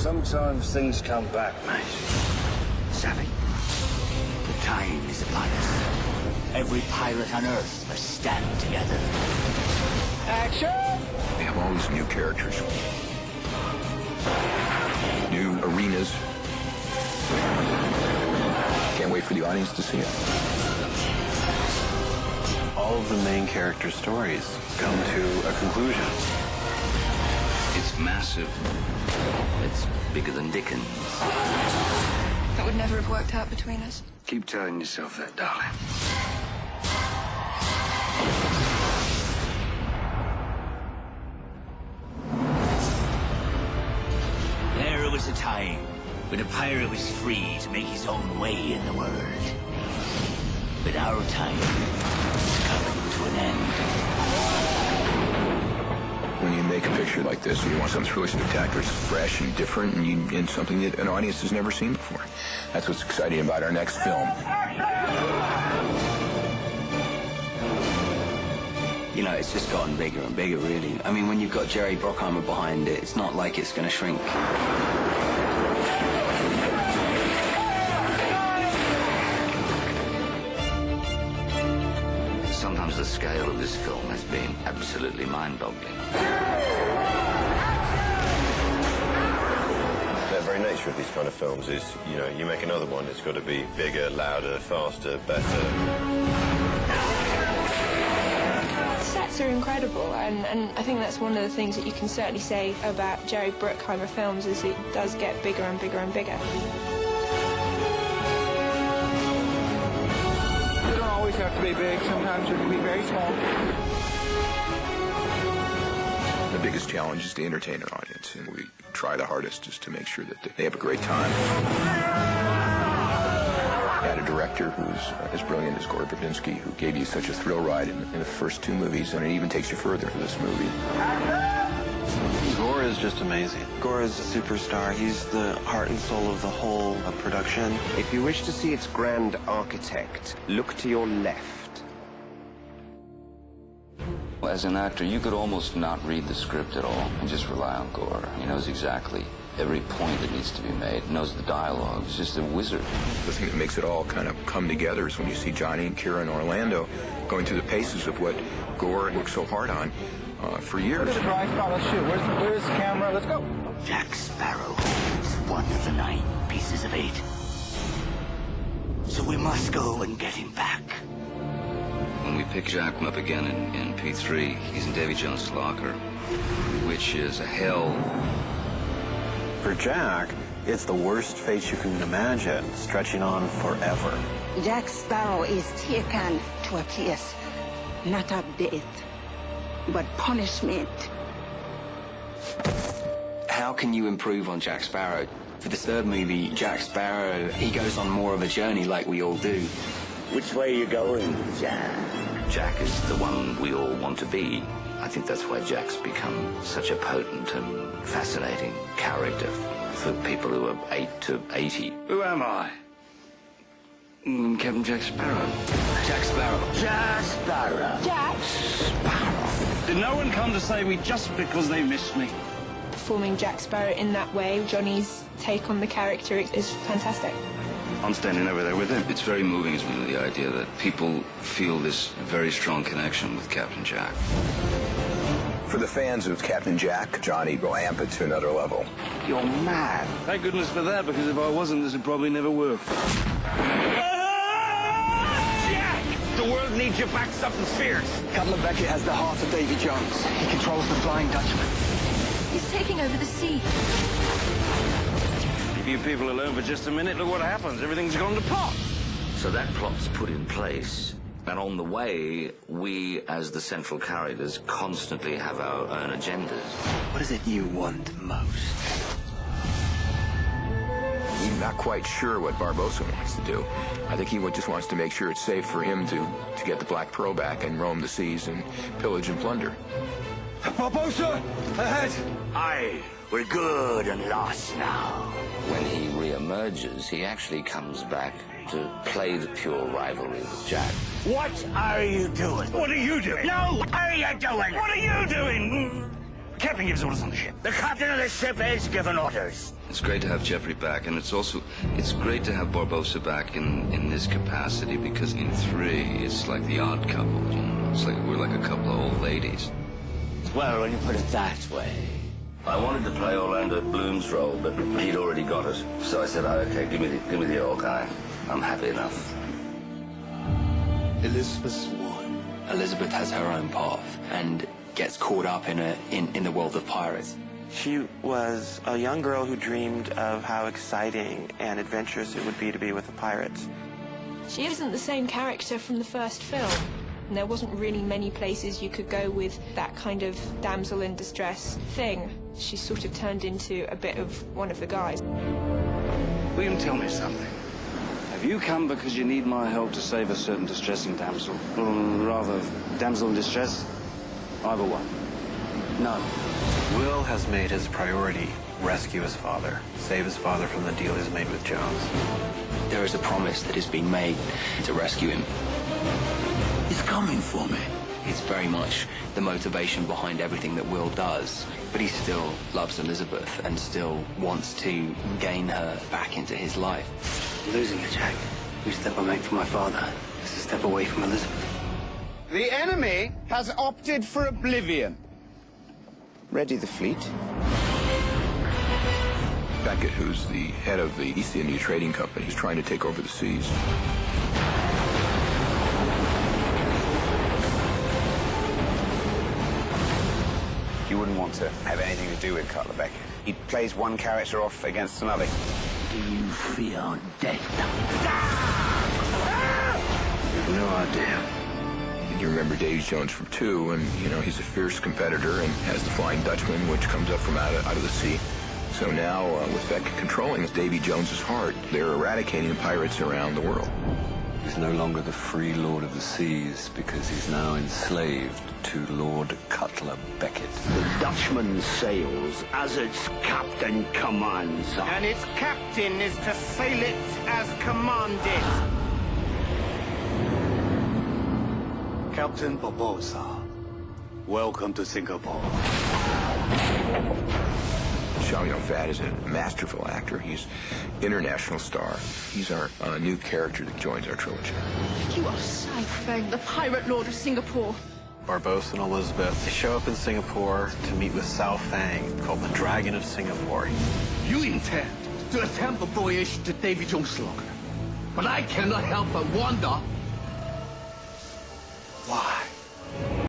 Sometimes things come back, mate. Savvy, the time is upon us. Every pirate on Earth must stand together. Action! We have all these new characters. New arenas. Can't wait for the audience to see it. All of the main character stories come to a conclusion. It's massive. It's bigger than Dickens. That would never have worked out between us. Keep telling yourself that, darling. There was a time when a pirate was free to make his own way in the world. But our time is coming to an end. When you make a picture like this, you want something that's really spectacular, it's fresh and different, and something that an audience has never seen before. That's what's exciting about our next film. You know, it's just gotten bigger and bigger, really. I mean, when you've got Jerry Bruckheimer behind it, it's not like it's going to shrink. Sometimes the scale of this film has been absolutely mind-boggling. The very nature of these kind of films is, you know, you make another one, it's got to be bigger, louder, faster, better. Sets are incredible, and I think that's one of the things that you can certainly say about Jerry Bruckheimer films is it does get bigger and bigger and bigger. You don't always have to be big, sometimes you can be very small. The biggest challenge is to entertain our audience, and we try the hardest just to make sure that they have a great time. Had a director who's as brilliant as Gore Verbinski, who gave you such a thrill ride in the first two movies, and it even takes you further for this movie. Gore is just amazing. Gore is a superstar. He's the heart and soul of the whole production. If you wish to see its grand architect, look to your left. As an actor, you could almost not read the script at all and just rely on Gore. He knows exactly every point that needs to be made, knows the dialogue. He's just a wizard. The thing that makes it all kind of come together is when you see Johnny and Kira and Orlando going through the paces of what Gore worked so hard on for years. Look at the dry spot, let's shoot. Where's the camera? Let's go. Jack Sparrow is one of the 9 pieces of 8. So we must go and get him back. When we pick Jack up again in P3, he's in Davy Jones' locker, which is a hell. For Jack, it's the worst fate you can imagine, stretching on forever. Jack Sparrow is taken to a place not of death, but punishment. How can you improve on Jack Sparrow? For the third movie, Jack Sparrow, he goes on more of a journey like we all do. Which way are you going, Jack? Jack is the one we all want to be. I think that's why Jack's become such a potent and fascinating character for people who are 8 to 80. Who am I? Captain Jack Sparrow. Jack Sparrow. Jack Sparrow. Jack! Sparrow. Did no one come to save me just because they missed me? Performing Jack Sparrow in that way, Johnny's take on the character is fantastic. I'm standing over there with him. It's very moving, isn't it, the idea that people feel this very strong connection with Captain Jack. For the fans of Captain Jack, Johnny will amp it to another level. You're mad. Thank goodness for that, because if I wasn't, this would probably never work. Jack! The world needs you back something fierce. Cutler Beckett has the heart of Davy Jones. He controls the Flying Dutchman. He's taking over the sea. If you people alone for just a minute, look what happens. Everything's gone to pot. So that plot's put in place, and on the way, we, as the central characters, constantly have our own agendas. What is it you want most? He's not quite sure what Barbossa wants to do. I think he just wants to make sure it's safe for him to get the Black Pearl back and roam the seas and pillage and plunder. Barbossa! Ahead! Aye, we're good and lost now. When he re-emerges, he actually comes back to play the pure rivalry with Jack. What are you doing? What are you doing? No, what are you doing? What are you doing? captain gives orders on the ship. The captain of the ship is giving orders. It's great to have Jeffrey back, and it's great to have Barbossa back in this capacity, because in 3, it's like the odd couple, you know? It's like we're like a couple of old ladies. Well, when you put it that way. I wanted to play Orlando Bloom's role, but he'd already got it. So I said, okay, give me the old guy. I'm happy enough. Elizabeth's one. Elizabeth has her own path and gets caught up in the world of pirates. She was a young girl who dreamed of how exciting and adventurous it would be to be with the pirates. She isn't the same character from the first film. And there wasn't really many places you could go with that kind of damsel in distress thing. She sort of turned into a bit of one of the guys. William, tell me something. Have you come because you need my help to save a certain distressing damsel? Or rather, damsel in distress? Either one. No. Will has made his priority rescue his father, save his father from the deal he's made with Jones. There is a promise that has been made to rescue him. He's coming for me. It's very much the motivation behind everything that Will does. But he still loves Elizabeth and still wants to gain her back into his life. Losing her, Jack. Every step I make for my father is a step away from Elizabeth. The enemy has opted for oblivion. Ready the fleet? Beckett, who's the head of the East India Trading Company, is trying to take over the seas. You wouldn't want to have anything to do with Cutler Beckett. He plays one character off against another. Do you fear death? You've no idea. You remember Davy Jones from 2, and, you know, he's a fierce competitor and has the Flying Dutchman, which comes up from out of the sea. So now, with Beckett controlling Davy Jones's heart, they're eradicating the pirates around the world. He's no longer the free lord of the seas because he's now enslaved to Lord Cutler Beckett. The Dutchman sails as its captain commands. And its captain is to sail it as commanded. Captain Barbossa, welcome to Singapore. Chow Yun-fat is a masterful actor. He's international star. He's our new character that joins our trilogy. You are Sai Feng, the pirate lord of Singapore. Barbossa and Elizabeth, they show up in Singapore to meet with Sao Fang, called the Dragon of Singapore. You intend to attempt a voyage to Davy Jones' logger, but I cannot help but wonder